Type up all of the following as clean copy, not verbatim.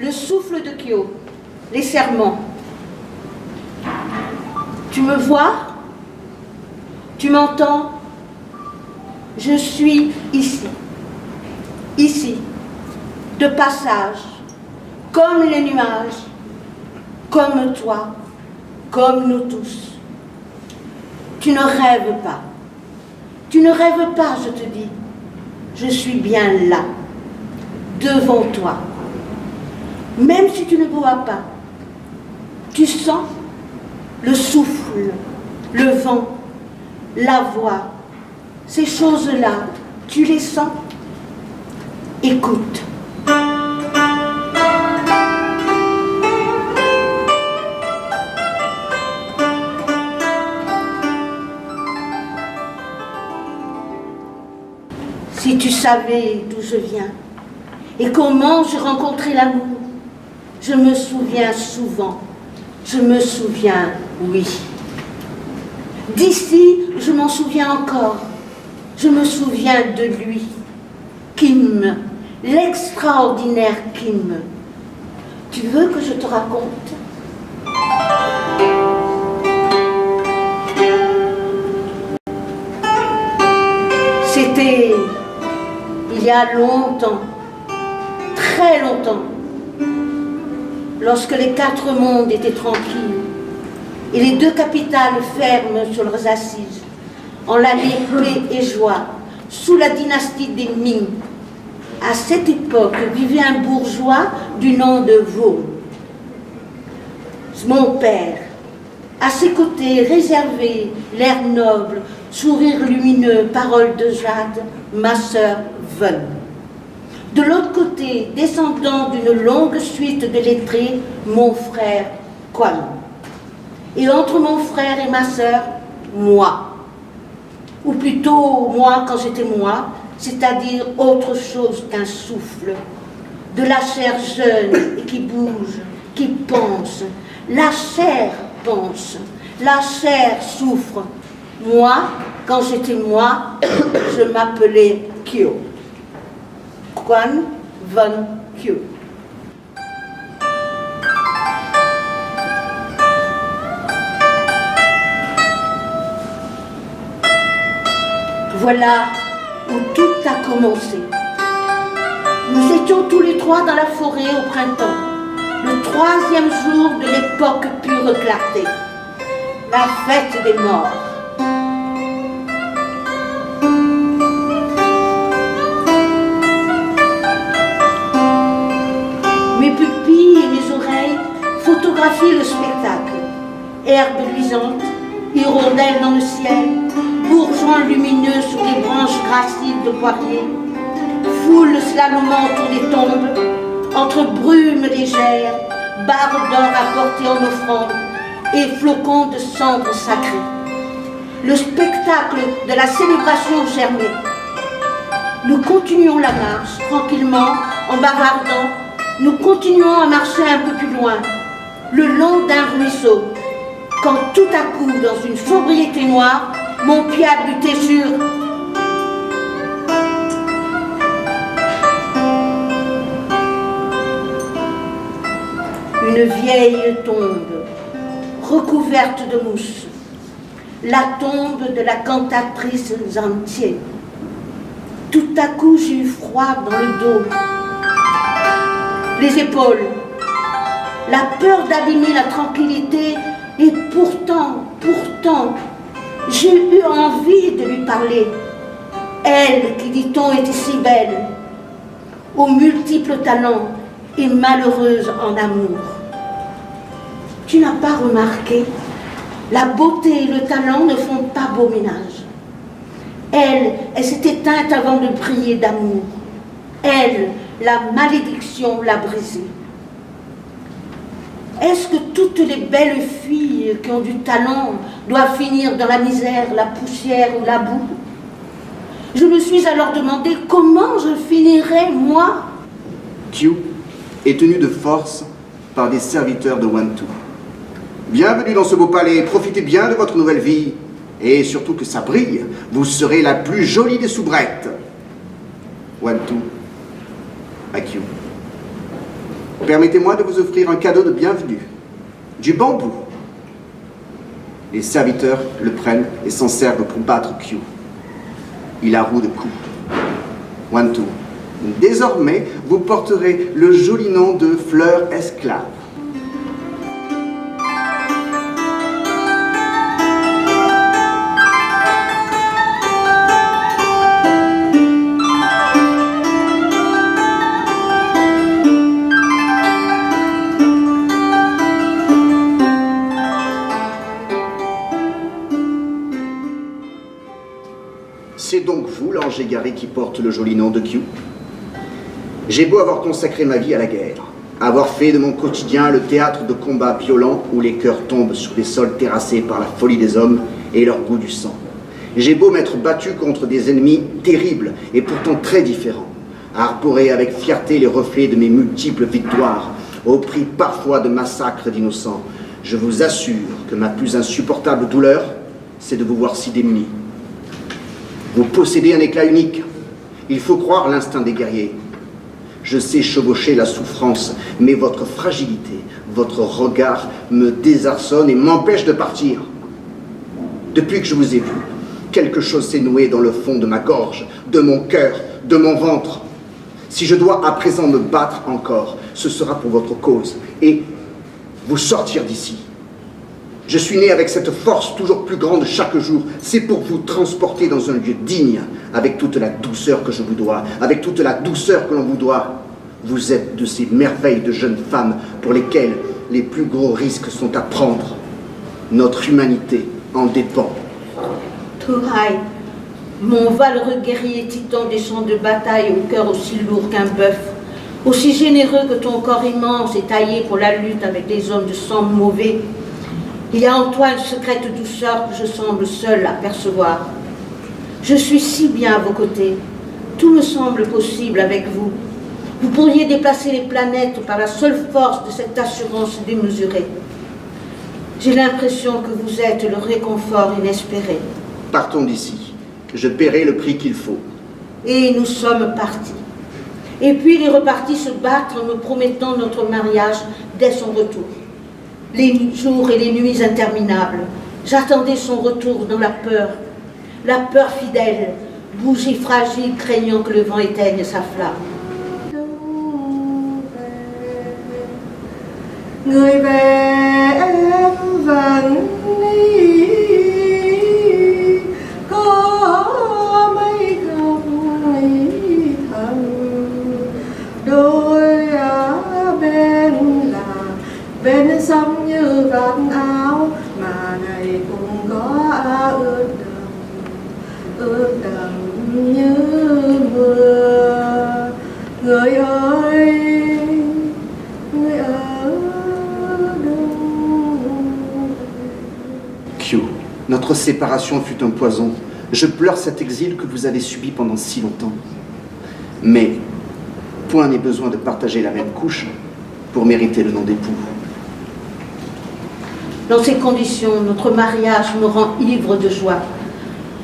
le souffle de Kyo, les serments. Tu me vois? Tu m'entends? Je suis ici, ici, de passage, comme les nuages, comme toi, comme nous tous. Tu ne rêves pas. Tu ne rêves pas, je te dis. Je suis bien là, devant toi. Même si tu ne vois pas, tu sens le souffle, le vent, la voix. Ces choses-là, tu les sens? Écoute. Si tu savais d'où je viens et comment j'ai rencontré l'amour, je me souviens souvent, je me souviens, oui. D'ici, je m'en souviens encore, je me souviens de lui, Kim, l'extraordinaire Kim. Tu veux que je te raconte? C'était il y a longtemps, très longtemps, lorsque les 4 mondes étaient tranquilles et les 2 capitales fermes sur leurs assises, en l'année paix et joie, sous la dynastie des Ming. À cette époque vivait un bourgeois du nom de Vo. Mon père, à ses côtés, réservé, l'air noble, sourire lumineux, paroles de jade, ma sœur Ven. De l'autre côté, descendant d'une longue suite de lettrés, mon frère Quan. Et entre mon frère et ma sœur, moi. Ou plutôt moi quand j'étais moi, c'est-à-dire autre chose qu'un souffle. De la chair jeune et qui bouge, qui pense. La chair pense, la chair souffre. Moi, quand j'étais moi, je m'appelais Kyo. Quan Van Kyo. Voilà où tout a commencé. Nous étions tous les 3 dans la forêt au printemps, le 3e jour de l'époque pure clarté, la fête des morts. Mes pupilles et mes oreilles photographient le spectacle. Herbes luisantes, hirondelles dans le ciel, bourgeons lumineux sur les branches graciles de poiriers, foule slalomant autour des tombes, entre brumes légères, barres d'or apportées en offrande et flocons de cendres sacrées. Le spectacle de la célébration germait. Nous continuons la marche, tranquillement, en bavardant. Nous continuons à marcher un peu plus loin, le long d'un ruisseau, quand tout à coup, dans une sobriété noire, mon pied a buté sur une vieille tombe, recouverte de mousse, la tombe de la cantatrice Zantier. Tout à coup, j'ai eu froid dans le dos, les épaules, la peur d'abîmer la tranquillité, et pourtant, j'ai eu envie de lui parler. Elle, qui dit-on, était si belle, aux multiples talents et malheureuse en amour. Tu n'as pas remarqué, la beauté et le talent ne font pas beau ménage. Elle s'est éteinte avant de briller d'amour. Elle, la malédiction l'a brisée. Est-ce que toutes les belles filles qui ont du talent doivent finir dans la misère, la poussière ou la boue? Je me suis alors demandé comment je finirais, moi. Kyo est tenu de force par des serviteurs de Wantu. Bienvenue dans ce beau palais, profitez bien de votre nouvelle vie, et surtout que ça brille, vous serez la plus jolie des soubrettes. Wantu à Kyo. Permettez-moi de vous offrir un cadeau de bienvenue. Du bambou. Les serviteurs le prennent et s'en servent pour battre Q. Il a roue de coups. 1, 2. Désormais, vous porterez le joli nom de fleur esclave. C'est donc vous, l'ange égaré, qui porte le joli nom de Q. J'ai beau avoir consacré ma vie à la guerre, avoir fait de mon quotidien le théâtre de combats violents où les cœurs tombent sur des sols terrassés par la folie des hommes et leur goût du sang. J'ai beau m'être battu contre des ennemis terribles et pourtant très différents, arborer avec fierté les reflets de mes multiples victoires, au prix parfois de massacres d'innocents. Je vous assure que ma plus insupportable douleur, c'est de vous voir si démunis. Vous possédez un éclat unique. Il faut croire l'instinct des guerriers. Je sais chevaucher la souffrance, mais votre fragilité, votre regard me désarçonne et m'empêche de partir. Depuis que je vous ai vu, quelque chose s'est noué dans le fond de ma gorge, de mon cœur, de mon ventre. Si je dois à présent me battre encore, ce sera pour votre cause et vous sortir d'ici. Je suis né avec cette force toujours plus grande chaque jour. C'est pour vous transporter dans un lieu digne, avec toute la douceur que je vous dois, avec toute la douceur que l'on vous doit. Vous êtes de ces merveilles de jeunes femmes pour lesquelles les plus gros risques sont à prendre. Notre humanité en dépend. Touhai, mon valeureux guerrier titan des champs de bataille au cœur aussi lourd qu'un bœuf, aussi généreux que ton corps immense et taillé pour la lutte avec les hommes de sang mauvais, il y a en toi une secrète douceur que je semble seul apercevoir. Je suis si bien à vos côtés. Tout me semble possible avec vous. Vous pourriez déplacer les planètes par la seule force de cette assurance démesurée. J'ai l'impression que vous êtes le réconfort inespéré. Partons d'ici. Je paierai le prix qu'il faut. Et nous sommes partis. Et puis il est reparti se battre en me promettant notre mariage dès son retour. Les jours et les nuits interminables, j'attendais son retour dans la peur fidèle, bougie fragile craignant que le vent éteigne sa flamme. Người về em vẫn đi, có mấy không ấy thầm, đôi bên là bên sông như vạt áo, mà ngày cũng có ướt đẫm như mưa. Người ơi, người ở đâu? Q, notre séparation fut un poison. Je pleure cet exil que vous avez subi pendant si longtemps. Mais point n'est besoin de partager la même couche pour mériter le nom d'époux. Dans ces conditions, notre mariage me rend ivre de joie.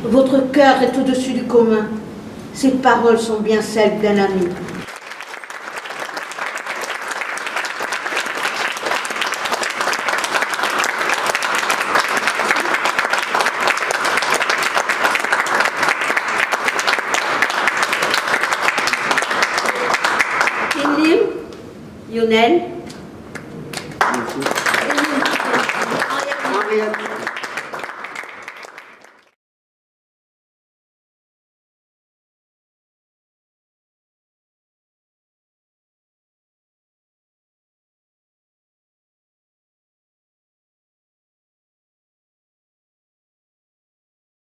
Votre cœur est au-dessus du commun. Ces paroles sont bien celles d'un ami. Inlim, Yunel. Henriette.